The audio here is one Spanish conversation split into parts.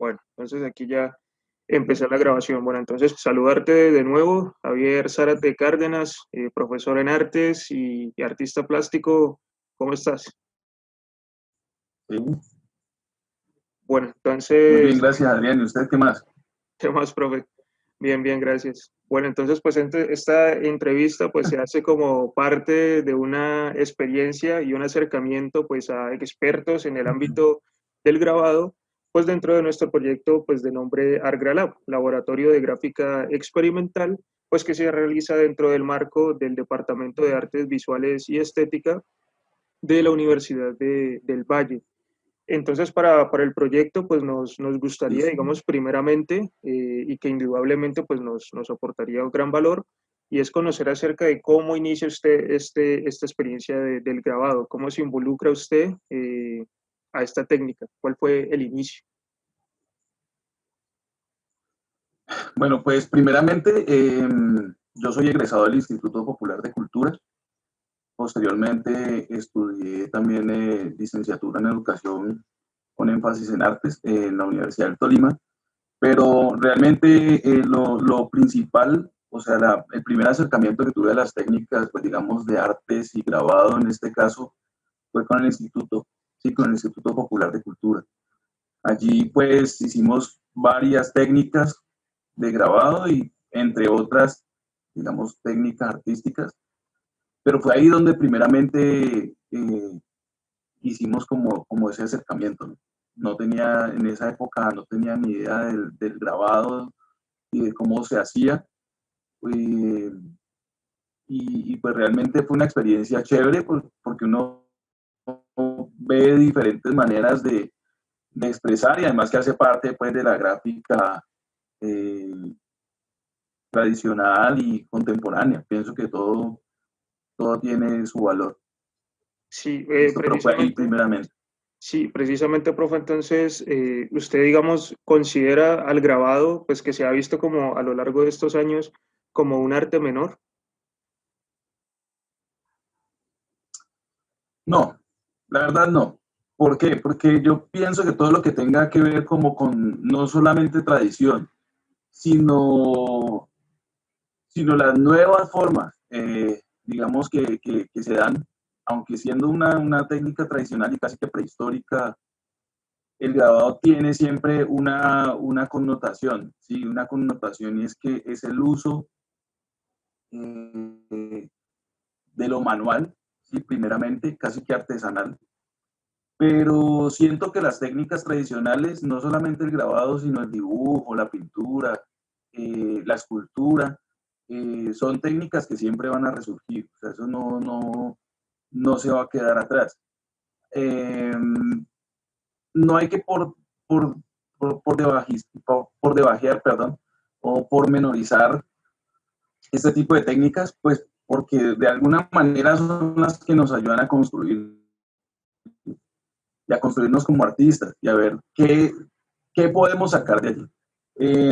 Bueno, entonces aquí ya empecé la grabación. Bueno, entonces saludarte de nuevo, Javier Zárate Cárdenas, profesor en artes y artista plástico. ¿Cómo estás? Sí, Bueno, muy bien, entonces, gracias Adrián. ¿Y usted qué más? ¿qué más, profe? Bien, bien, gracias. Bueno, entonces, pues esta entrevista pues se hace como parte de una experiencia y un acercamiento pues a expertos en el ámbito del grabado, pues dentro de nuestro proyecto pues de nombre ArtGralab, Laboratorio de Gráfica Experimental, pues que se realiza dentro del marco del Departamento de Artes Visuales y Estética de la Universidad del Valle. Entonces, para el proyecto, pues nos gustaría, Listo. digamos, primeramente, y que indudablemente pues nos aportaría un gran valor, y es conocer acerca de cómo inicia usted esta experiencia del grabado, cómo se involucra usted a esta técnica, cuál fue el inicio. Bueno, pues primeramente, yo soy egresado del Instituto Popular de Cultura. Posteriormente estudié también licenciatura en educación con énfasis en artes en la Universidad del Tolima. Pero realmente lo principal, o sea, el primer acercamiento que tuve a las técnicas, pues digamos, de artes y grabado en este caso, fue con el Instituto, sí, con el Instituto Popular de Cultura. Allí pues hicimos varias técnicas de grabado y entre otras, digamos, técnicas artísticas, pero fue ahí donde primeramente hicimos como ese acercamiento. ¿No? No tenía, en esa época no tenía ni idea del grabado y de cómo se hacía. Eh, pues realmente fue una experiencia chévere porque uno ve diferentes maneras de expresar y además que hace parte pues de la gráfica eh, tradicional y contemporánea. Pienso que todo tiene su valor. Sí, Listo, pero fue ahí primeramente. sí, precisamente, profe, entonces, usted, digamos, considera al grabado, pues que se ha visto como a lo largo de estos años como un arte menor. No, la verdad no. ¿Por qué? Porque yo pienso que todo lo que tenga que ver como con no solamente tradición, sino, sino las nuevas formas, digamos, que se dan, aunque siendo una técnica tradicional y casi que prehistórica, el grabado tiene siempre una connotación, ¿sí? Una connotación y es que es el uso eh, de lo manual, ¿sí? Primeramente, casi que artesanal, pero siento que las técnicas tradicionales, no solamente el grabado, sino el dibujo, la pintura, la escultura, son técnicas que siempre van a resurgir, o sea, eso no se va a quedar atrás. Eh, no hay que por debajear, perdón, o por menorizar este tipo de técnicas, pues porque de alguna manera son las que nos ayudan a construir y a construirnos como artistas y a ver qué podemos sacar de allí.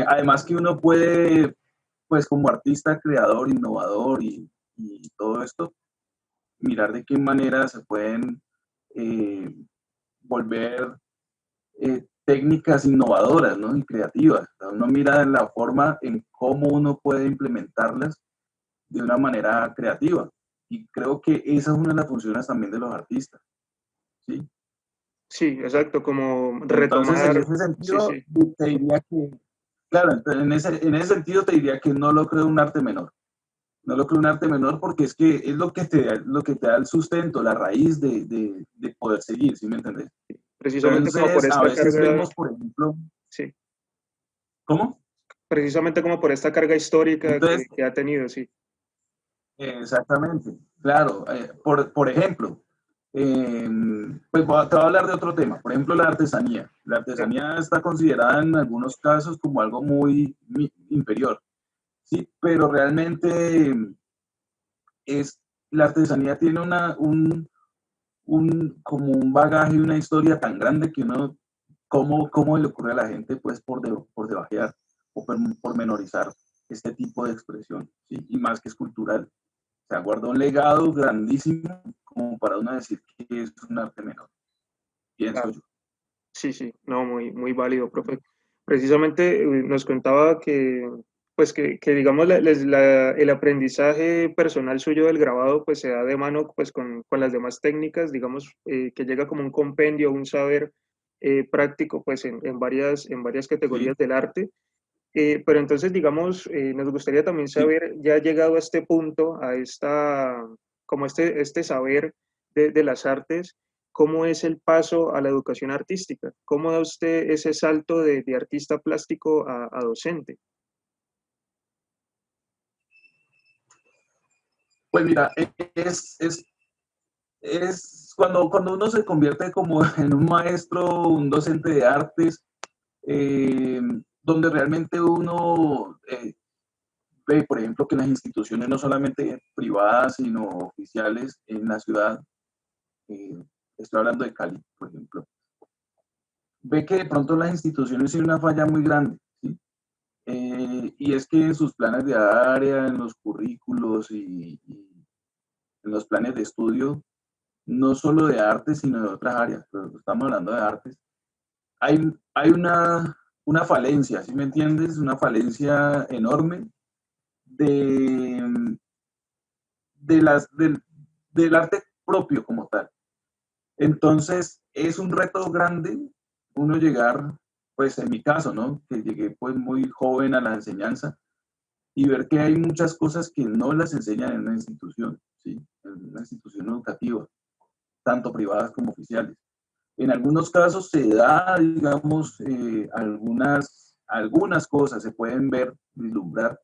Además que uno puede, pues como artista, creador, innovador y todo esto, mirar de qué manera se pueden eh, volver técnicas innovadoras, ¿no? Y creativas. O sea, uno mira la forma en cómo uno puede implementarlas de una manera creativa. Y creo que esa es una de las funciones también de los artistas, ¿sí? Sí, exacto, como Entonces, en retomar, ese sí, sentido, sí, te diría que, claro, en ese sentido te diría que no lo creo un arte menor. No lo creo un arte menor porque es que es lo que te da el sustento, la raíz de poder seguir, ¿sí me entendés? precisamente como por Entonces, a esta veces carga, vemos, por ejemplo, sí, ¿cómo? precisamente como por esta carga histórica Entonces, que ha tenido, sí. exactamente, claro. Por ejemplo, pues te voy a hablar de otro tema. Por ejemplo, la artesanía. La artesanía está considerada en algunos casos como algo muy inferior, ¿sí? Pero realmente la artesanía tiene como un bagaje y una historia tan grande que uno, ¿cómo le ocurre a la gente pues por debajear o por menorizar este tipo de expresión, ¿sí? Y más que es cultural. Se sea, guarda un legado grandísimo como para uno decir que es un arte menor, pienso Claro. yo. Sí, sí, no, muy, muy válido, profe. precisamente nos contaba que, pues que digamos, el aprendizaje personal suyo del grabado, pues se da de mano pues con las demás técnicas, digamos, que llega como un compendio, un saber práctico, pues en varias Sí, categorías del arte. Pero entonces, digamos, nos gustaría también sí. saber, ya llegado a este punto, a esta, como este saber de las artes, ¿cómo es el paso a la educación artística? ¿Cómo da usted ese salto de artista plástico a docente? Pues mira, es cuando uno se convierte como en un maestro, un docente de artes, eh, donde realmente uno ve, por ejemplo, que las instituciones no solamente privadas, sino oficiales en la ciudad, eh, estoy hablando de Cali, por ejemplo, ve que de pronto las instituciones tienen una falla muy grande, ¿sí? Y es que en sus planes de área, en los currículos y en los planes de estudio, no solo de artes, sino de otras áreas, pero estamos hablando de artes, hay una falencia, ¿sí me entiendes? Una falencia enorme de, de las, del arte propio como tal. Entonces, es un reto grande uno llegar, pues en mi caso, ¿no? Que llegué pues muy joven a la enseñanza y ver que hay muchas cosas que no las enseñan en una institución, ¿sí? En una institución educativa, tanto privadas como oficiales. En algunos casos se da, digamos, algunas cosas se pueden ver, vislumbrar,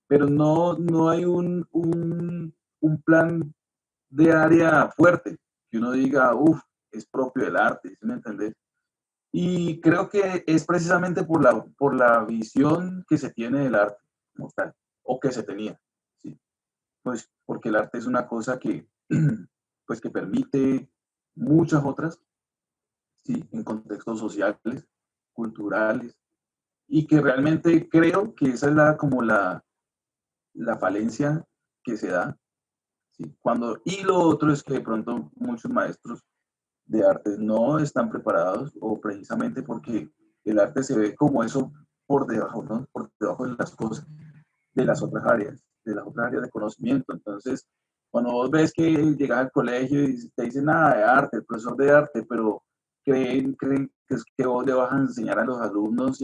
pero no hay un plan de área fuerte, que uno diga, uff, es propio del arte, ¿sí me entendés? Y creo que es precisamente por la visión que se tiene del arte como tal, o que se tenía, ¿sí? Pues porque el arte es una cosa que, pues que permite muchas otras, ¿sí? En contextos sociales, culturales, y que realmente creo que esa es como la falencia que se da, ¿sí? Y lo otro es que de pronto muchos maestros de arte no están preparados o precisamente porque el arte se ve como eso por debajo, ¿no? Por debajo de las cosas, de las otras áreas de conocimiento. Entonces, cuando vos ves que llegas al colegio y te dicen nada de arte, el profesor de arte, pero creen que, es que vos le vas a enseñar a los alumnos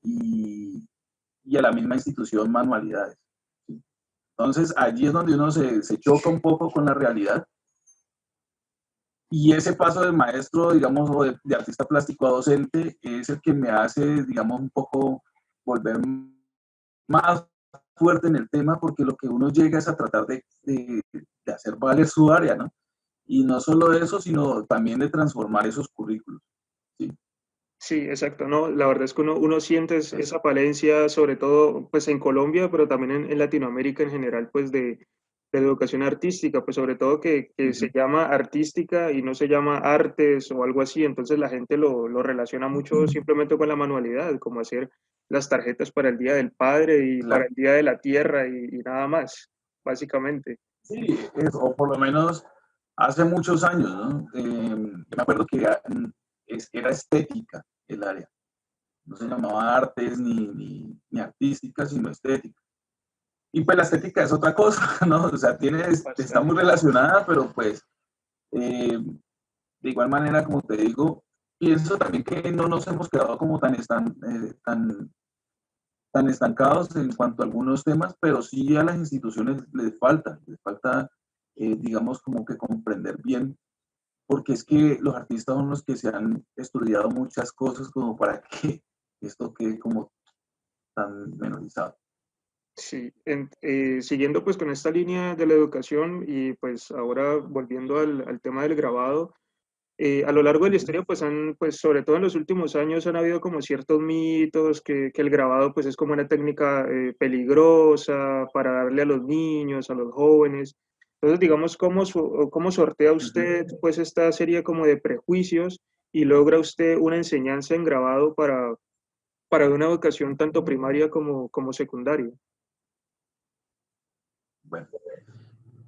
y, y a la misma institución manualidades. ¿Sí? Entonces, allí es donde uno se choca un poco con la realidad. Y ese paso de maestro, digamos, o de artista plástico a docente es el que me hace, digamos, un poco volver más fuerte en el tema, porque lo que uno llega es a tratar de hacer valer su área, ¿no? Y no solo eso, sino también de transformar esos currículos, ¿sí? Sí, exacto. No, la verdad es que uno siente Eso. esa falencia, sobre todo pues en Colombia, pero también en Latinoamérica en general, pues de la educación artística, pues sobre todo que se Uh-huh. llama artística y no se llama artes o algo así, entonces la gente lo relaciona mucho simplemente con la manualidad, como hacer las tarjetas para el Día del Padre y para Claro. el Día de la Tierra y nada más, básicamente. Sí, o por lo menos hace muchos años, ¿no? Me acuerdo que era estética el área. No se llamaba artes ni artística, sino estética. Y pues la estética es otra cosa, ¿no? O sea, está muy Bastante. relacionada, pero pues eh, de igual manera, como te digo, pienso también que no nos hemos quedado como tan estancados en cuanto a algunos temas, pero sí a las instituciones les falta, digamos, como que comprender bien, porque es que los artistas son los que se han estudiado muchas cosas como para que esto quede como tan menorizado. Sí, siguiendo pues con esta línea de la educación y pues ahora volviendo al tema del grabado, a lo largo de la historia pues pues sobre todo en los últimos años han habido como ciertos mitos que el grabado pues es como una técnica peligrosa para darle a los niños, a los jóvenes. Entonces digamos, ¿cómo sortea usted pues esta serie como de prejuicios y logra usted una enseñanza en grabado para una educación tanto primaria como secundaria? Bueno,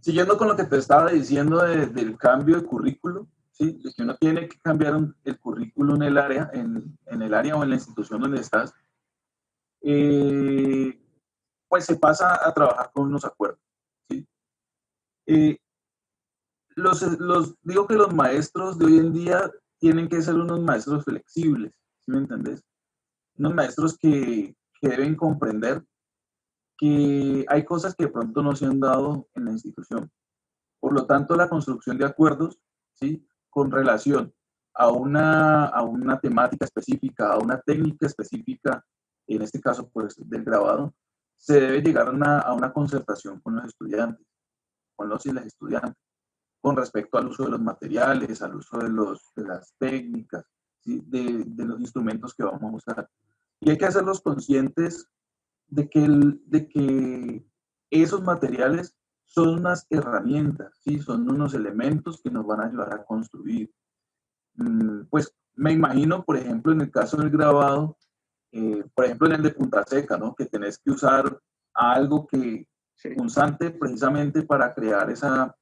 siguiendo con lo que te estaba diciendo del cambio de currículo, ¿sí? De que uno tiene que cambiar el currículo en el área, en en el área o en la institución donde estás, pues se pasa a trabajar con unos acuerdos, ¿sí? Eh, digo que los maestros de hoy en día tienen que ser unos maestros flexibles, ¿sí me entendés? Unos maestros que deben comprender que hay cosas que de pronto no se han dado en la institución. Por lo tanto, la construcción de acuerdos, ¿sí? Con relación a una temática específica, a una técnica específica, en este caso, pues, del grabado, se debe llegar a una concertación con los estudiantes, con los y las estudiantes, con respecto al uso de los materiales, al uso de las técnicas, ¿sí? De los instrumentos que vamos a usar. Y hay que hacerlos conscientes de que esos materiales son unas herramientas, ¿sí? Son unos elementos que nos van a ayudar a construir. Pues me imagino, por ejemplo, en el caso del grabado, por ejemplo, en el de punta seca, ¿no? Que tenés que usar algo que Sí. punzante precisamente para crear esa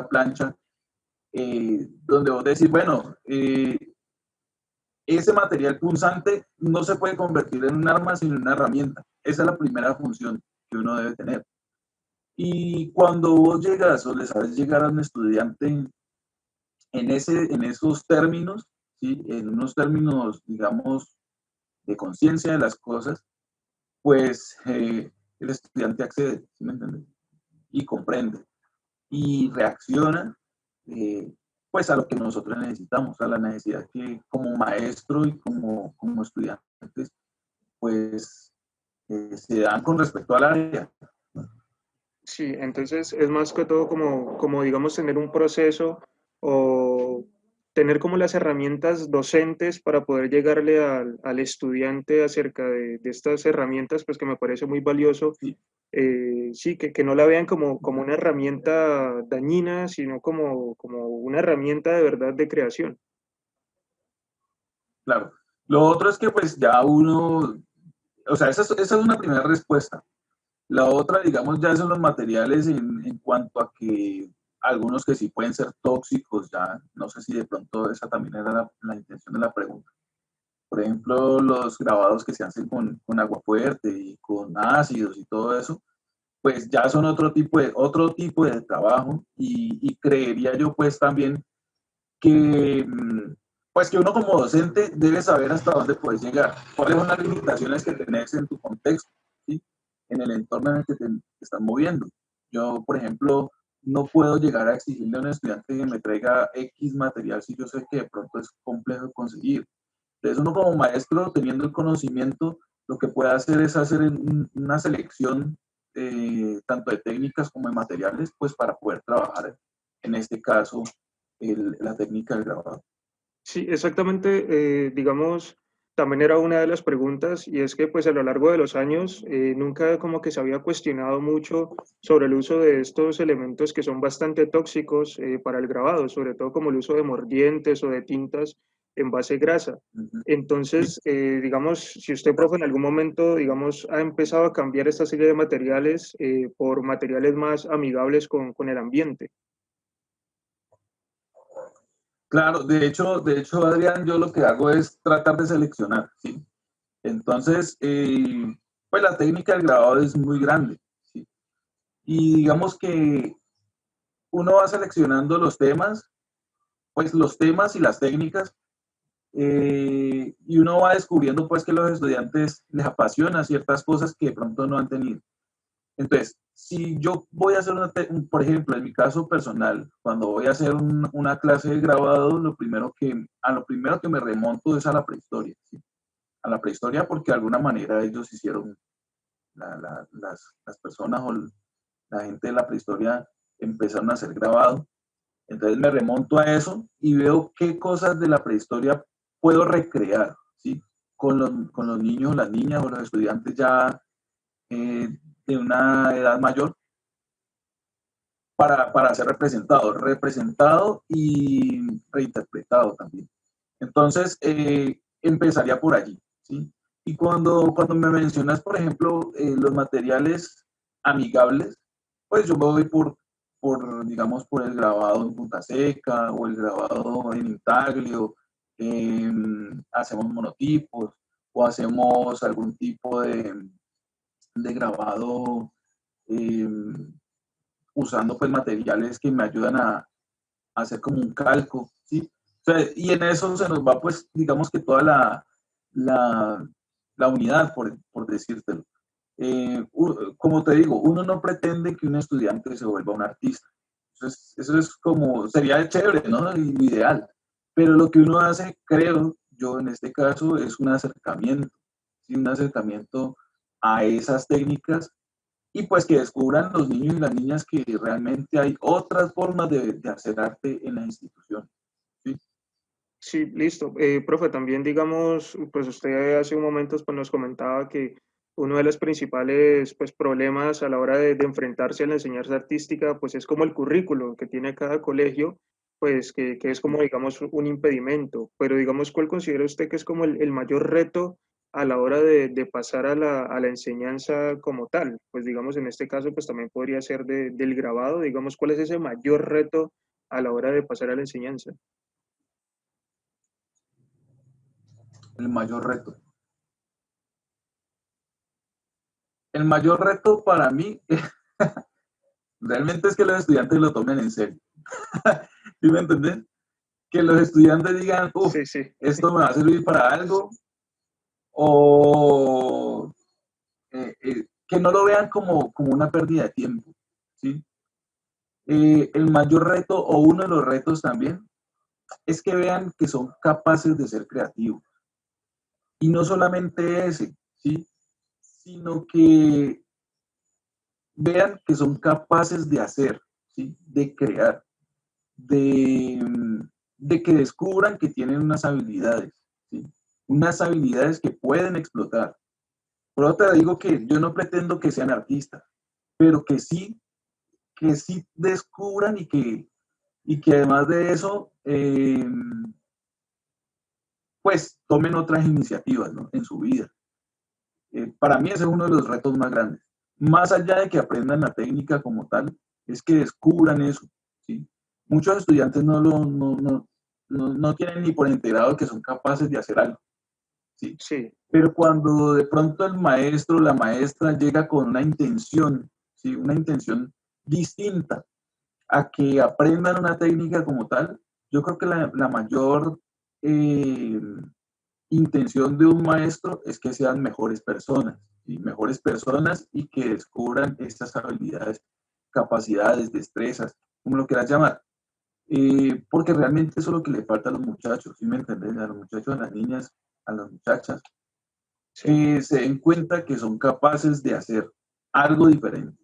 plancha, donde vos decís, bueno, ese material punzante no se puede convertir en un arma sino en una herramienta. Esa es la primera función que uno debe tener. Y cuando vos llegas o le sabes llegar a un estudiante en esos términos, ¿sí? En unos términos, digamos, de conciencia de las cosas, pues el estudiante accede, ¿sí me entiendes? Y comprende y reacciona, pues a lo que nosotros necesitamos, a la necesidad que como maestro y como estudiantes, pues se dan con respecto al área. Sí, entonces es más que todo como digamos, tener un proceso o tener como las herramientas docentes para poder llegarle al estudiante acerca de estas herramientas, pues que me parece muy valioso. Sí, Sí, que no la vean como una herramienta dañina, sino como una herramienta de verdad de creación. claro. Lo otro es que pues ya uno, o sea, esa es una primera respuesta. La otra, digamos, ya son los materiales en cuanto a que algunos que sí pueden ser tóxicos, ya no sé si de pronto esa también era la intención de la pregunta. Por ejemplo, los grabados que se hacen con agua fuerte y con ácidos y todo eso, pues ya son otro tipo de trabajo y creería yo pues también que, pues que uno como docente debe saber hasta dónde puedes llegar, cuáles son las limitaciones que tenés en tu contexto, ¿sí? En el entorno en el que te estás moviendo. Yo, por ejemplo, no puedo llegar a exigirle a un estudiante que me traiga X material si yo sé que de pronto es complejo de conseguir. Entonces uno como maestro, teniendo el conocimiento, lo que puede hacer es hacer una selección tanto de técnicas como de materiales, pues para poder trabajar, en este caso, la técnica del grabado. Sí, exactamente, digamos, también era una de las preguntas y es que pues a lo largo de los años nunca como que se había cuestionado mucho sobre el uso de estos elementos que son bastante tóxicos para el grabado, sobre todo como el uso de mordientes o de tintas en base grasa. Ujú. Sí, Entonces, digamos, si usted, profe, en algún momento, digamos, ha empezado a cambiar esta serie de materiales por materiales más amigables con el ambiente. claro, de hecho, Adrián, yo lo que hago es tratar de seleccionar, ¿sí? Entonces, pues la técnica del grabado es muy grande, ¿sí? Y digamos que uno va seleccionando los temas, pues los temas y las técnicas, y uno va descubriendo pues que a los estudiantes les apasiona ciertas cosas que de pronto no han tenido. Entonces, si yo voy a hacer por ejemplo, en mi caso personal, cuando voy a hacer una clase de grabado, a lo primero que me remonto es a la prehistoria, ¿sí? A la prehistoria porque de alguna manera ellos hicieron, las personas o la gente de la prehistoria empezaron a hacer grabado. Entonces me remonto a eso y veo qué cosas de la prehistoria puedo recrear, ¿sí? Con los niños, las niñas o los estudiantes ya de una edad mayor para ser representado y reinterpretado también. Entonces, empezaría por allí, ¿sí? Y cuando me mencionas, por ejemplo, los materiales amigables, pues yo me voy digamos, por el grabado en punta seca o el grabado en intaglio, hacemos monotipos o hacemos algún tipo de grabado eh, usando pues materiales que me ayudan a hacer como un calco, ¿sí? O sea, y en eso se nos va pues digamos que toda la, la unidad, por decírtelo. Como te digo, uno no pretende que un estudiante se vuelva un artista. Eso es como, sería chévere, ¿no? Y lo ideal. Pero lo que uno hace, creo yo en este caso, es un acercamiento, ¿sí? Un acercamiento a esas técnicas y pues que descubran los niños y las niñas que realmente hay otras formas de hacer arte en la institución. ¿Sí? Sí, listo. Profe, también digamos, pues usted hace un momento pues, nos comentaba que uno de los principales pues, problemas a la hora de enfrentarse a la enseñanza artística pues es como el currículo que tiene cada colegio, pues que es como digamos un impedimento. Pero digamos, ¿cuál considera usted que es como el mayor reto a la hora de pasar a la enseñanza como tal? Pues digamos, en este caso pues también podría ser del grabado, digamos, ¿cuál es ese mayor reto a la hora de pasar a la enseñanza? El mayor reto. El mayor reto para mí realmente es que los estudiantes lo tomen en serio. ¿Sí me entendés? Que los estudiantes digan, uff, Sí, sí. esto me va a servir para algo, o que no lo vean como una pérdida de tiempo. ¿Sí? El mayor reto, o uno de los retos también, es que vean que son capaces de ser creativos. Y no solamente ese, ¿sí? Sino que vean que son capaces de hacer, ¿sí? De crear, de, de que descubran que tienen unas habilidades, ¿sí? Unas habilidades que pueden explotar. Por otra digo que yo no pretendo que sean artistas, pero que sí descubran y que además de eso, pues tomen otras iniciativas, ¿no? En su vida. Para mí ese es uno de los retos más grandes. Más allá de que aprendan la técnica como tal, es que descubran eso, ¿sí? Muchos estudiantes no tienen ni por enterado que son capaces de hacer algo, ¿sí? Sí, Pero cuando de pronto el maestro o la maestra llega con una intención, ¿sí? Una intención distinta a que aprendan una técnica como tal, yo creo que la mayor eh, intención de un maestro es que sean mejores personas, ¿sí? Mejores personas y que descubran estas habilidades, capacidades, destrezas, como lo quieras llamar. Porque realmente eso es lo que le falta a los muchachos, ¿sí me entendés? A los muchachos, a las niñas, a las muchachas, sí, que se den cuenta que son capaces de hacer algo diferente.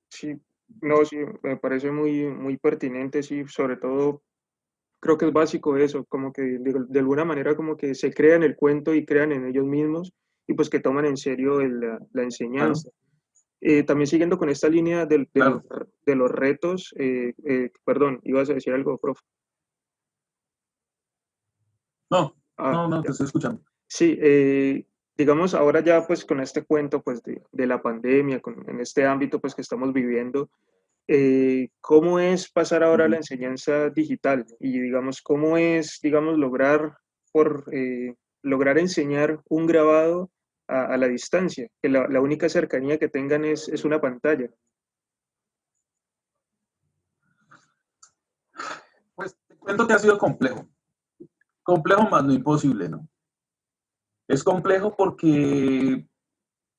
sí. No, sí, me parece muy pertinente, sí, sobre todo creo que es básico eso, como que de alguna manera como que se crean el cuento y crean en ellos mismos y pues que toman en serio la Claro, enseñanza. También siguiendo con esta línea claro. de los retos, perdón, ibas a decir algo, profe. No, Ah, no, te ya. estoy escuchando. Sí, digamos ahora ya pues con este cuento pues de la pandemia, en este ámbito pues que estamos viviendo, ¿cómo es pasar ahora a la Ujú. enseñanza digital? Y digamos, ¿cómo es, digamos, lograr enseñar un grabado a la distancia? Que la única cercanía que tengan es una pantalla. Pues te cuento que ha sido complejo. Complejo más no imposible, ¿no? Es complejo porque,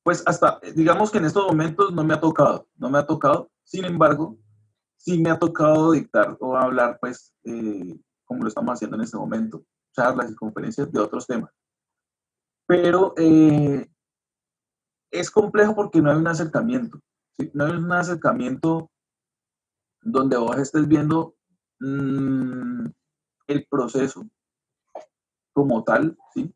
pues hasta, digamos que en estos momentos no me ha tocado, no me ha tocado. Sin embargo, sí me ha tocado dictar o hablar, pues, como lo estamos haciendo en este momento, charlas y conferencias de otros temas. Pero es complejo porque no hay un acercamiento, ¿sí? No hay un acercamiento donde vos estés viendo mmm, el proceso como tal, ¿sí?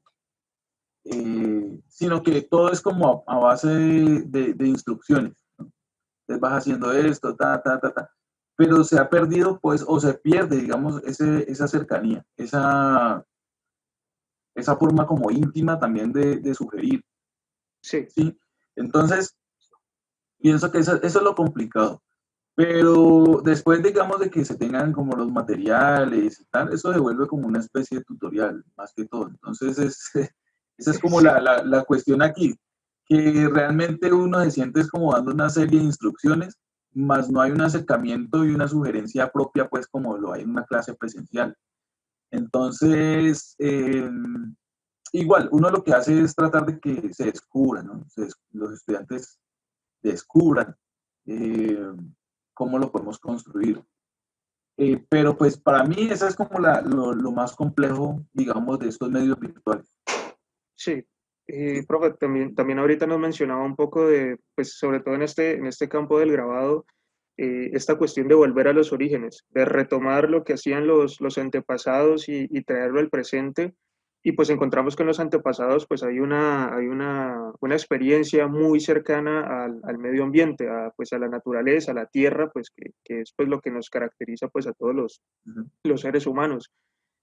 Sino que todo es como a base de instrucciones, ¿no? Entonces vas haciendo esto, pero se ha perdido, pues, o se pierde, digamos, esa cercanía, esa forma como íntima también de sugerir, Sí, ¿sí? Entonces, pienso que eso es lo complicado. Pero después, digamos, de que se tengan como los materiales y tal, eso se vuelve como una especie de tutorial, más que todo. Entonces, esa es como Sí, la cuestión aquí, que realmente uno se siente es como dando una serie de instrucciones, más no hay un acercamiento y una sugerencia propia, pues como lo hay en una clase presencial. Entonces, igual, uno lo que hace es tratar de que se descubra, ¿no? Los estudiantes descubran eh, cómo lo podemos construir. Pero pues para mí esa es como lo más complejo, digamos, de estos medios virtuales. sí. ¿Sí? Profe, también ahorita nos mencionaba un poco de, pues sobre todo en este campo del grabado, esta cuestión de volver a los orígenes, de retomar lo que hacían los antepasados y traerlo al presente. Y pues encontramos que en los antepasados pues hay una experiencia muy cercana al medio ambiente, pues a la naturaleza, a la tierra, pues que es pues lo que nos caracteriza pues a todos Ujú. los seres humanos.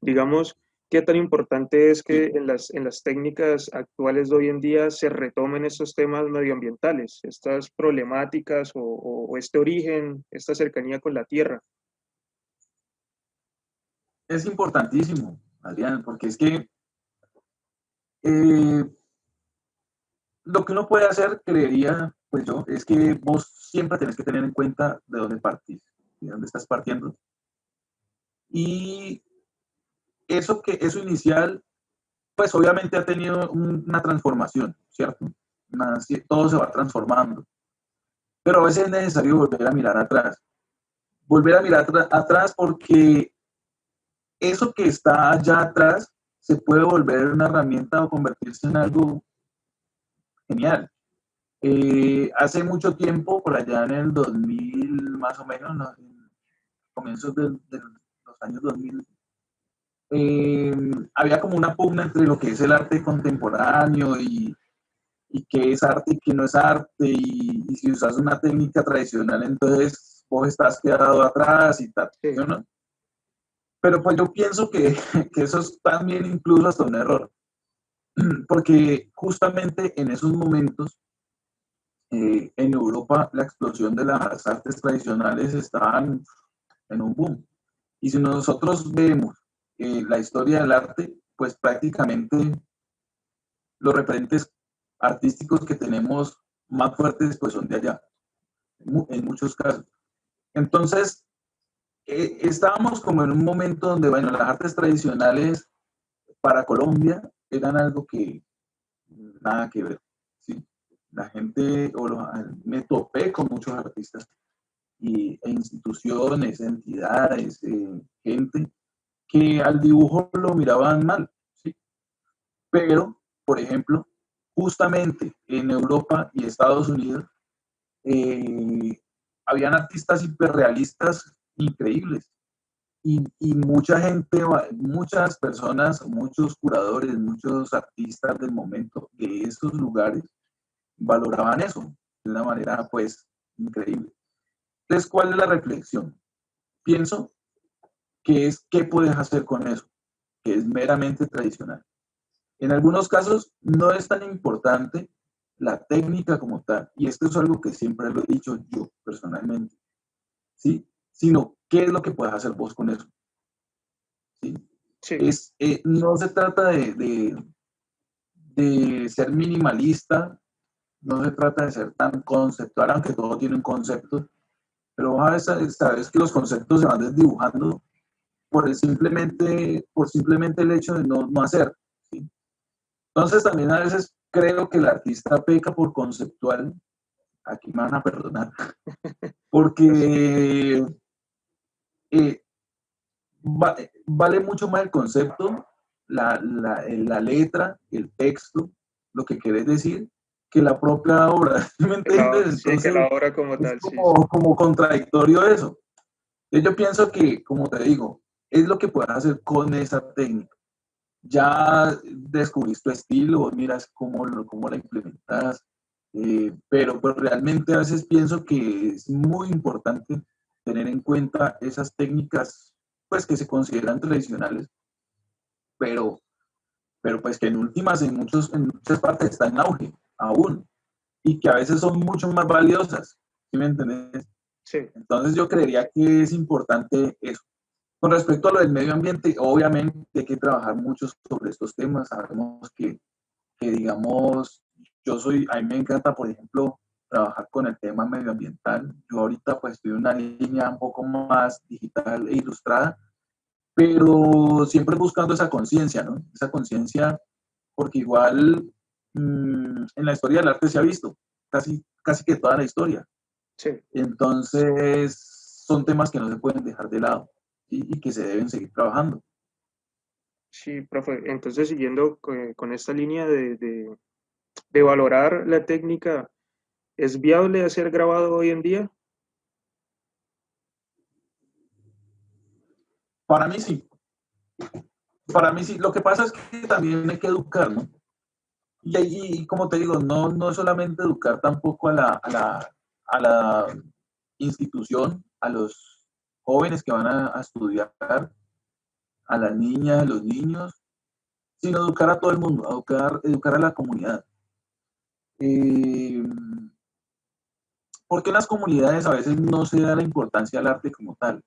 Digamos, ¿qué tan importante es que Sí, en las técnicas actuales de hoy en día se retomen estos temas medioambientales, estas problemáticas o este origen, esta cercanía con la tierra? es importantísimo, Adrián, porque es que eh, lo que uno puede hacer, creería, pues yo, es que vos siempre tenés que tener en cuenta de dónde partís, de dónde estás partiendo. Y eso inicial, pues obviamente ha tenido una transformación, ¿cierto? Todo se va transformando. Pero a veces es necesario volver a mirar atrás. Volver a mirar atrás porque eso que está allá atrás se puede volver una herramienta o convertirse en algo genial. Hace mucho tiempo, por allá en el 2000 más o menos, ¿no? En comienzos de los años 2000, eh, había como una pugna entre lo que es el arte contemporáneo y qué es arte y qué no es arte, y si usas una técnica tradicional, entonces vos estás quedado atrás y tal, Sí, ¿no? Pero pues yo pienso que eso es también incluso hasta un error, porque justamente en esos momentos en Europa la explosión de las artes tradicionales estaban en un boom. Y si nosotros vemos la historia del arte, pues prácticamente los referentes artísticos que tenemos más fuertes pues son de allá, en muchos casos. Entonces, estábamos como en un momento donde, bueno, las artes tradicionales para Colombia eran algo que nada que ver, ¿sí? La gente, me topé con muchos artistas e instituciones, entidades, gente que al dibujo lo miraban mal, ¿sí? Pero, por ejemplo, justamente en Europa y Estados Unidos, eh, habían artistas hiperrealistas increíbles y mucha gente, muchas personas, muchos curadores, muchos artistas del momento de esos lugares valoraban eso de una manera pues increíble. Entonces, ¿cuál es la reflexión? Pienso que es qué puedes hacer con eso, que es meramente tradicional. En algunos casos no es tan importante la técnica como tal, y esto es algo que siempre lo he dicho yo personalmente, ¿sí? Sino qué es lo que puedes hacer vos con eso, ¿sí? sí, No se trata de ser minimalista, no se trata de ser tan conceptual, aunque todo tiene un concepto, pero a veces sabes que los conceptos se van desdibujando por simplemente el hecho de no hacer. ¿Sí? Entonces también a veces creo que el artista peca por conceptual, aquí me van a perdonar, pues, porque eh, vale mucho más el concepto, la letra, el texto, lo que querés decir, que la propia obra, ¿me entiendes? sí, que Entonces la obra como es tal, sí, sí. como contradictorio eso. Yo pienso que, como te digo, es lo que puedes hacer con esa técnica. Ya descubrís tu estilo, miras cómo la implementas, pero realmente a veces pienso que es muy importante tener en cuenta esas técnicas pues que se consideran tradicionales, pero, pero pues que en últimas en muchas partes están en auge aún y que a veces son mucho más valiosas, ¿sí me entendés? Sí, Entonces yo creería que es importante eso. Con respecto a lo del medio ambiente, obviamente hay que trabajar mucho sobre estos temas. Sabemos que digamos, a mí me encanta, por ejemplo, trabajar con el tema medioambiental. Yo ahorita pues estoy en una línea un poco más digital e ilustrada, pero siempre buscando esa conciencia, ¿no? Esa conciencia, porque igual en la historia del arte se ha visto, casi que toda la historia. sí. Entonces, son temas que no se pueden dejar de lado y que se deben seguir trabajando. Sí, profe. Entonces, siguiendo con esta línea de valorar la técnica, ¿es viable hacer grabado hoy en día? Para mí sí, para mí sí. Lo que pasa es que también hay que educar, ¿no? Y como te digo, no solamente educar tampoco a la institución, a los jóvenes que van a estudiar, a las niñas, a los niños, sino educar a todo el mundo, educar a la comunidad. Eh, porque en las comunidades a veces no se da la importancia al arte como tal.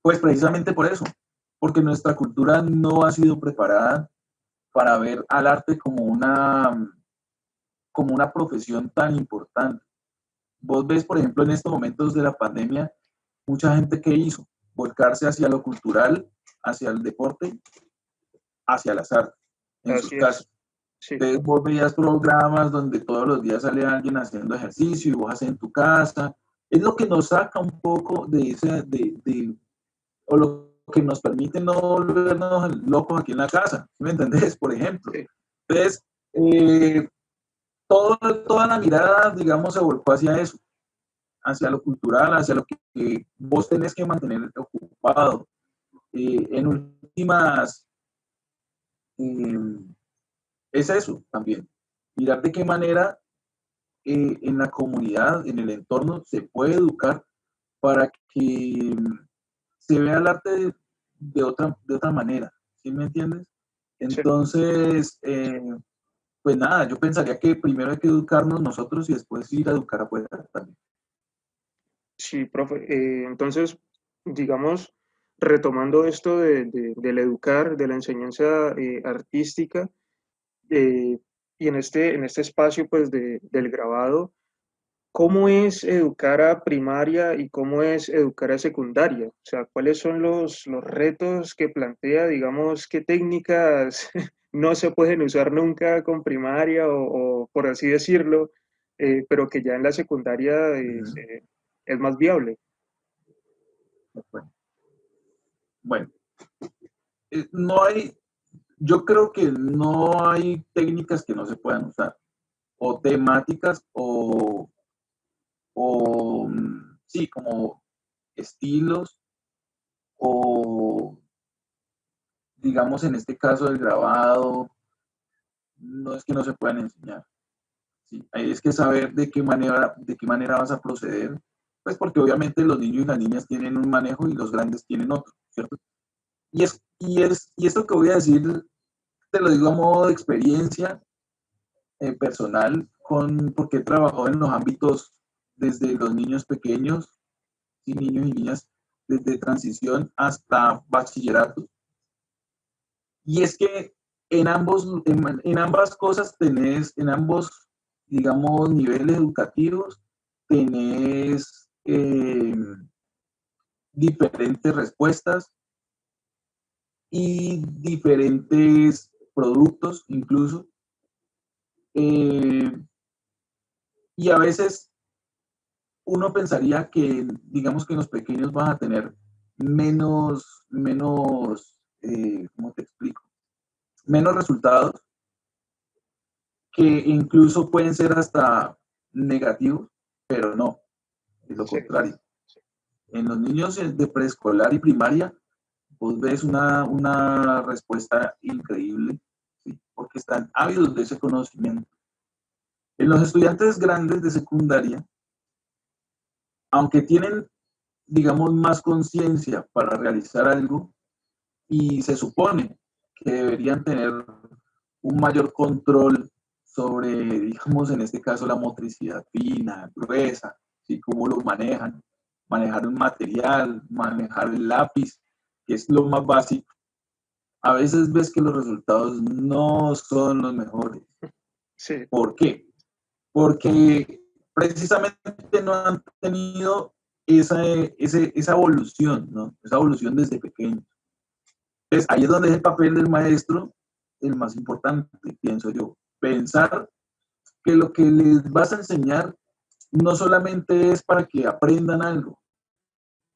Pues precisamente por eso, porque nuestra cultura no ha sido preparada para ver al arte como una profesión tan importante. Vos ves, por ejemplo, en estos momentos de la pandemia, mucha gente que hizo volcarse hacia lo cultural, hacia el deporte, hacia las artes, en sus Así es. casas. Sí, Entonces vos veías programas donde todos los días sale alguien haciendo ejercicio y vos haces en tu casa. Es lo que nos saca un poco o lo que nos permite no volvernos locos aquí en la casa. ¿Sí me entendés? Por ejemplo. sí, Entonces, eh, toda la mirada, digamos, se volcó hacia eso, hacia lo cultural, hacia lo que vos tenés que mantener ocupado. En últimas, eh, es eso también. Mirar de qué manera en la comunidad, en el entorno, se puede educar para que se vea el arte de otra manera. ¿Sí me entiendes? sí. Entonces, pues nada, yo pensaría que primero hay que educarnos nosotros y después ir a educar afuera también. Sí, profe. Entonces, digamos, retomando esto del educar, de la enseñanza artística, eh, y en este espacio pues del grabado, ¿cómo es educar a primaria y cómo es educar a secundaria? O sea, ¿cuáles son los retos que plantea, digamos, qué técnicas no se pueden usar nunca con primaria o por así decirlo, pero que ya en la secundaria es más viable? Bueno, bueno, no hay, yo creo que no hay técnicas que no se puedan usar, o temáticas, sí, como estilos, o digamos en este caso del grabado, no es que no se puedan enseñar. Sí, ahí es que saber de qué manera vas a proceder, pues porque obviamente los niños y las niñas tienen un manejo y los grandes tienen otro, ¿cierto? Y esto que voy a decir, te lo digo a modo de experiencia personal, porque he trabajado en los ámbitos desde los niños pequeños, sí, niños y niñas, desde transición hasta bachillerato. Y es que en ambas cosas tenés, en ambos, digamos, niveles educativos, tenés diferentes respuestas y diferentes productos incluso. Eh, y a veces uno pensaría que, digamos que los pequeños van a tener ¿cómo te explico? Menos resultados, que incluso pueden ser hasta negativos, pero no, es lo Sí, contrario. En los niños de preescolar y primaria, vos ves una respuesta increíble, ¿sí? Porque están ávidos de ese conocimiento. En los estudiantes grandes de secundaria, aunque tienen, digamos, más conciencia para realizar algo, y se supone que deberían tener un mayor control sobre, digamos, en este caso, la motricidad fina, gruesa, ¿sí? Cómo lo manejan, manejar un material, manejar el lápiz, que es lo más básico. A veces ves que los resultados no son los mejores. Sí, ¿Por qué? Porque precisamente no han tenido esa evolución, ¿no? Esa evolución desde pequeño. Entonces, ahí es donde es el papel del maestro el más importante, pienso yo. Pensar que lo que les vas a enseñar no solamente es para que aprendan algo,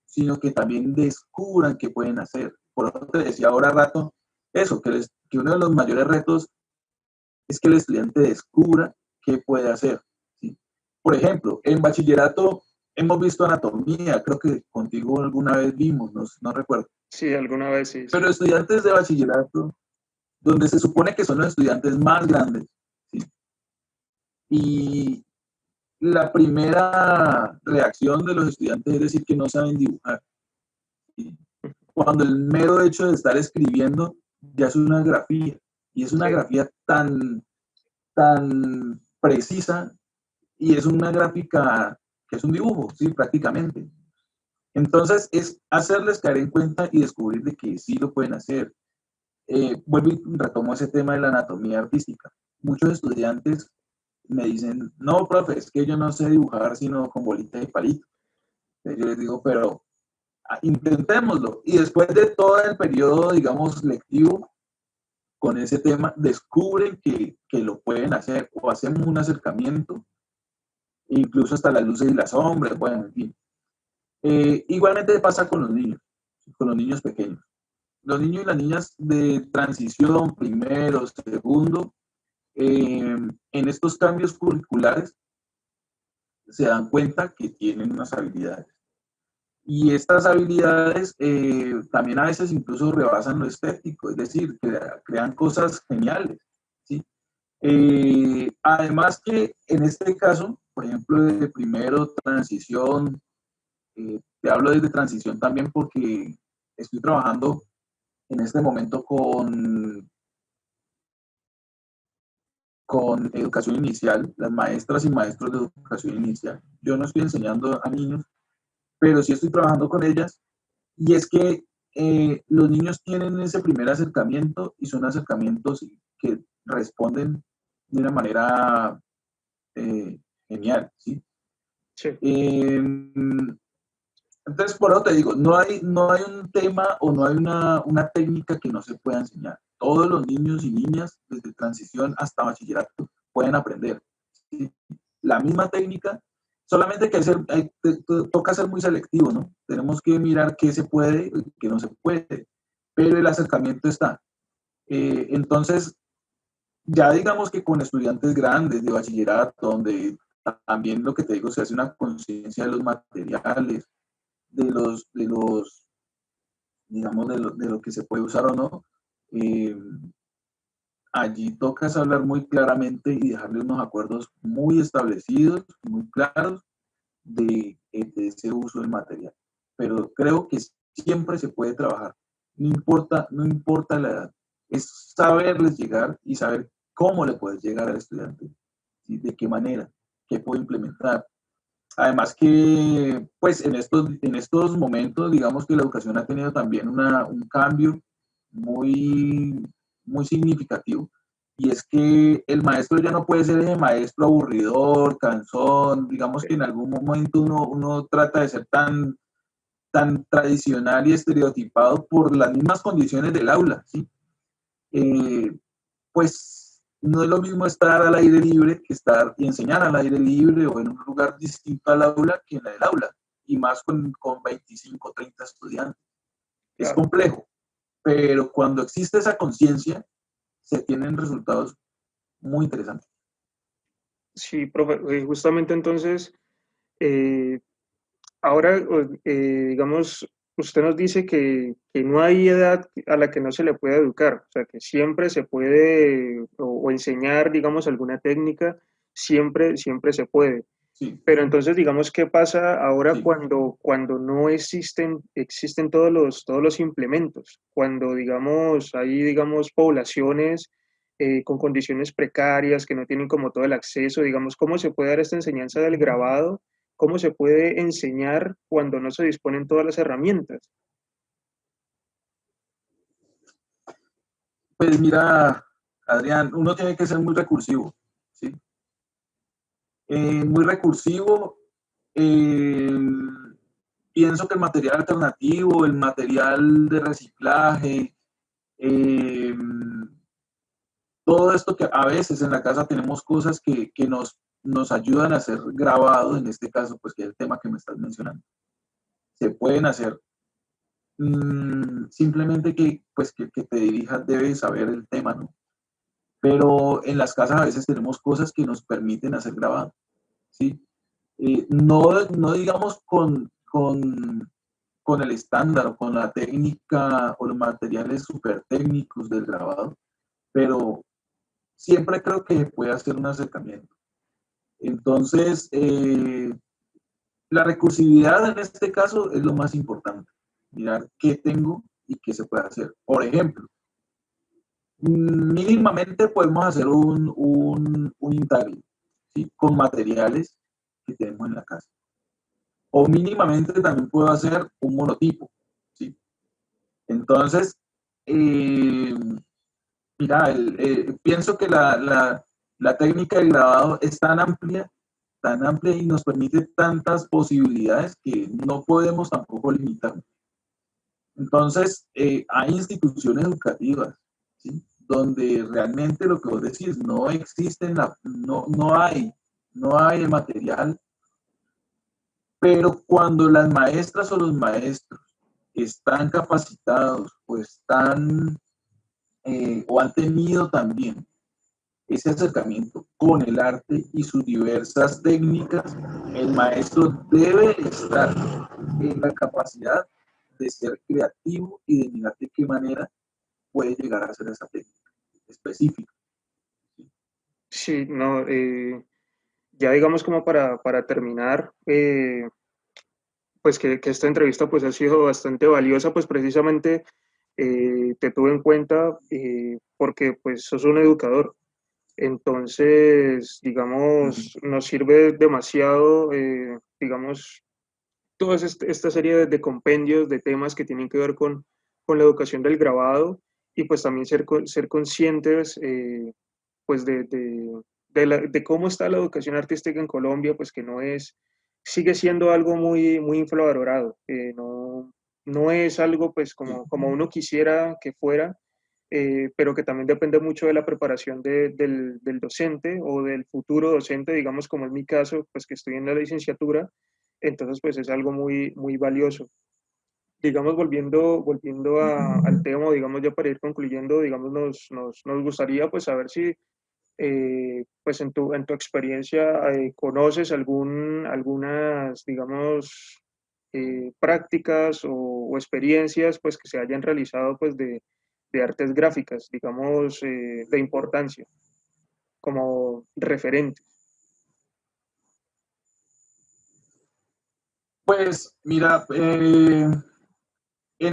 sino que también descubran qué pueden hacer. Por eso te decía ahora rato eso, que uno de los mayores retos es que el estudiante descubra qué puede hacer. ¿Sí? Por ejemplo, en bachillerato hemos visto anatomía, creo que contigo alguna vez vimos, no recuerdo. sí, alguna vez sí, Pero sí. estudiantes de bachillerato, donde se supone que son los estudiantes más grandes, ¿sí? Y la primera reacción de los estudiantes es decir que no saben dibujar. ¿Sí? Cuando el mero hecho de estar escribiendo ya es una grafía, y es una Sí, grafía tan precisa y es una gráfica que es un dibujo, sí, prácticamente. Entonces es hacerles caer en cuenta y descubrir de que sí lo pueden hacer. Vuelvo y retomo ese tema de la anatomía artística. Muchos estudiantes me dicen, no, profe, es que yo no sé dibujar sino con bolitas y palitos. Entonces yo les digo, pero intentémoslo. Y después de todo el periodo, digamos, lectivo, con ese tema, descubren que lo pueden hacer o hacemos un acercamiento, incluso hasta las luces y las sombras, bueno, en fin. Igualmente pasa con los niños pequeños. Los niños y las niñas de transición, primero, segundo, en estos cambios curriculares se dan cuenta que tienen unas habilidades. Y estas habilidades también a veces incluso rebasan lo estético, es decir, crean cosas geniales. ¿Sí? Además que en este caso, por ejemplo, de primero, transición, te hablo desde transición también porque estoy trabajando en este momento con educación inicial, las maestras y maestros de educación inicial. Yo no estoy enseñando a niños, pero sí estoy trabajando con ellas. Y es que los niños tienen ese primer acercamiento y son acercamientos que responden de una manera genial, ¿sí? sí. Eh, entonces, por eso te digo, no hay un tema o no hay una técnica que no se pueda enseñar. Todos los niños y niñas, desde transición hasta bachillerato, pueden aprender. ¿Sí? La misma técnica, solamente que toca ser muy selectivo, ¿no? Tenemos que mirar qué se puede y qué no se puede, pero el acercamiento está. Entonces, ya digamos que con estudiantes grandes de bachillerato, donde también lo que te digo, se hace una conciencia de los materiales, digamos, de lo que se puede usar o no, eh, allí tocas hablar muy claramente y dejarle unos acuerdos muy establecidos, muy claros de ese uso del material. Pero creo que siempre se puede trabajar, no importa la edad, es saberles llegar y saber cómo le puedes llegar al estudiante, ¿sí? De qué manera, qué puede implementar. Además que, pues, en estos momentos, digamos que la educación ha tenido también un cambio muy, muy significativo. Y es que el maestro ya no puede ser ese maestro aburridor, cansón, digamos que en algún momento uno trata de ser tan tradicional y estereotipado por las mismas condiciones del aula, ¿sí? Eh, pues no es lo mismo estar al aire libre que estar y enseñar al aire libre o en un lugar distinto al aula que en el aula, y más con 25 o 30 estudiantes. Es Claro. complejo, pero cuando existe esa conciencia, se tienen resultados muy interesantes. Sí, profe, justamente entonces, eh, ahora, digamos, usted nos dice que no hay edad a la que no se le pueda educar, o sea, que siempre se puede o enseñar, digamos, alguna técnica, siempre se puede. Sí, Pero entonces, digamos, ¿qué pasa ahora sí, cuando no existen todos los implementos? Cuando, digamos, hay, digamos, poblaciones con condiciones precarias que no tienen como todo el acceso, digamos, ¿cómo se puede dar esta enseñanza del grabado ¿cómo se puede enseñar cuando no se disponen todas las herramientas? Pues mira, Adrián, uno tiene que ser muy recursivo, ¿sí? Muy recursivo. eh, Pienso que el material alternativo, el material de reciclaje, eh, todo esto que a veces en la casa tenemos cosas que nos ayudan a hacer grabado, en este caso, pues que es el tema que me estás mencionando, se pueden hacer. Simplemente pues, que te dirijas debes saber el tema, ¿no? Pero en las casas a veces tenemos cosas que nos permiten hacer grabado, ¿sí? No digamos con el estándar o con la técnica o los materiales súper técnicos del grabado, pero siempre creo que se puede hacer un acercamiento. Entonces, la recursividad en este caso es lo más importante. Mirar qué tengo y qué se puede hacer. Por ejemplo, mínimamente podemos hacer un intaglio, ¿sí? Con materiales que tenemos en la casa. O mínimamente también puedo hacer un monotipo, ¿sí? Entonces, eh, mira, pienso que la técnica de grabado es tan amplia y nos permite tantas posibilidades que no podemos tampoco limitarnos. Entonces, hay instituciones educativas, ¿sí? Donde realmente lo que vos decís, no existe, no hay el material, pero cuando las maestras o los maestros están capacitados o han tenido también ese acercamiento con el arte y sus diversas técnicas, el maestro debe estar en la capacidad de ser creativo y de mirar de qué manera puede llegar a hacer esa técnica específica. Sí, no, ya digamos como para terminar, pues que esta entrevista pues ha sido bastante valiosa, pues precisamente te tuve en cuenta porque pues sos un educador. Entonces, digamos, nos sirve demasiado, digamos, toda esta serie de compendios de temas que tienen que ver con la educación del grabado y pues también ser conscientes pues de cómo está la educación artística en Colombia, pues que no es, sigue siendo algo muy infravalorado, no es algo pues como uno quisiera que fuera, pero que también depende mucho de la preparación del docente o del futuro docente, digamos como es mi caso, pues que estoy en la licenciatura, entonces pues es algo muy valioso. Digamos, volviendo al tema, digamos ya para ir concluyendo, digamos, nos gustaría pues saber si pues en tu experiencia conoces algunas, digamos, prácticas o experiencias pues que se hayan realizado pues de artes gráficas, digamos, de importancia, como referente. Pues mira, en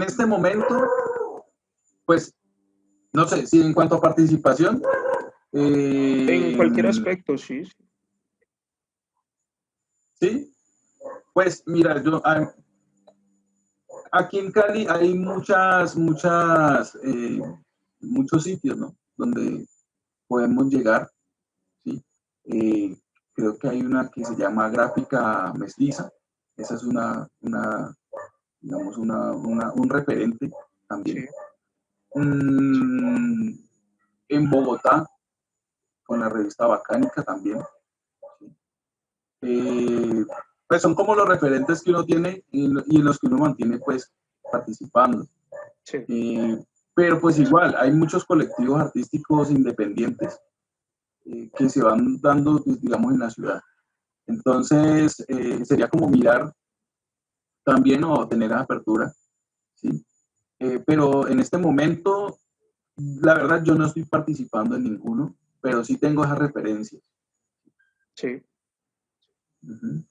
este momento, pues no sé si en cuanto a participación, En eh, cualquier aspecto, sí. sí, pues mira, aquí en Cali hay muchos sitios, ¿no? Donde podemos llegar, ¿sí? Eh, Creo que hay una que se llama Gráfica Mestiza. Esa es digamos, un referente también. Sí, Mm, en Bogotá, con la revista Bacánica también. ¿Sí? Pues son como los referentes que uno tiene y en los que uno mantiene pues participando. sí. Eh, pero pues igual, hay muchos colectivos artísticos independientes que se van dando, pues, digamos, en la ciudad. Entonces, sería como mirar también o tener apertura, ¿sí? Pero en este momento, la verdad, yo no estoy participando en ninguno, pero sí tengo esas referencias. Sí. Uh-huh.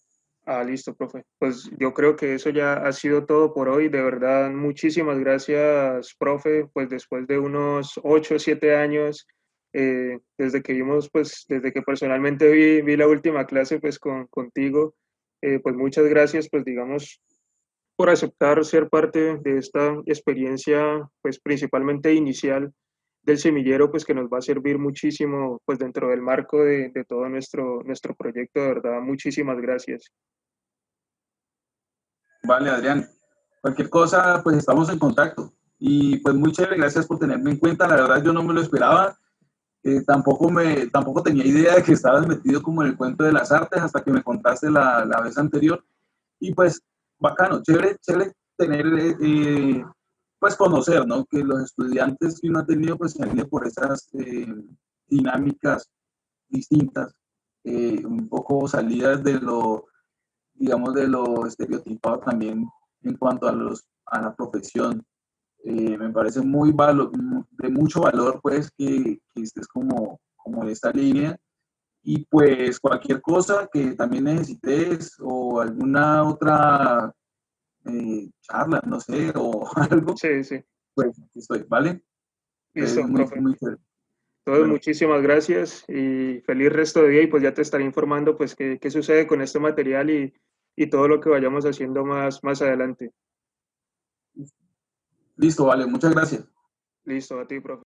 Ah, listo, profe. Pues yo creo que eso ya ha sido todo por hoy. De verdad, muchísimas gracias, profe. Pues después de unos 8 o 7 años, desde que personalmente vi la última clase, pues contigo, Pues muchas gracias, pues digamos, por aceptar ser parte de esta experiencia, pues principalmente inicial del semillero, pues que nos va a servir muchísimo, pues dentro del marco de todo nuestro proyecto, de verdad, muchísimas gracias. Vale, Adrián. Cualquier cosa, pues estamos en contacto. Y pues muy chévere, gracias por tenerme en cuenta. La verdad yo no me lo esperaba. Tampoco tenía idea de que estabas metido como en el cuento de las artes hasta que me contaste la vez anterior. Y pues bacano, chévere, chévere tener, pues conocer, ¿no? Que los estudiantes que uno ha tenido pues se han ido por esas dinámicas distintas, un poco salidas de lo, digamos, de lo estereotipado también en cuanto a la profesión. Me parece de mucho valor pues que estés como en esta línea y pues cualquier cosa que también necesites o alguna otra charla, no sé, o algo, Sí, sí, pues aquí estoy, ¿vale? listo, Entonces, profe. muy chévere. Entonces, Bueno, muchísimas gracias y feliz resto de día y pues ya te estaré informando pues qué sucede con este material y todo lo que vayamos haciendo más adelante. listo, vale, muchas gracias. Listo, a ti, profe.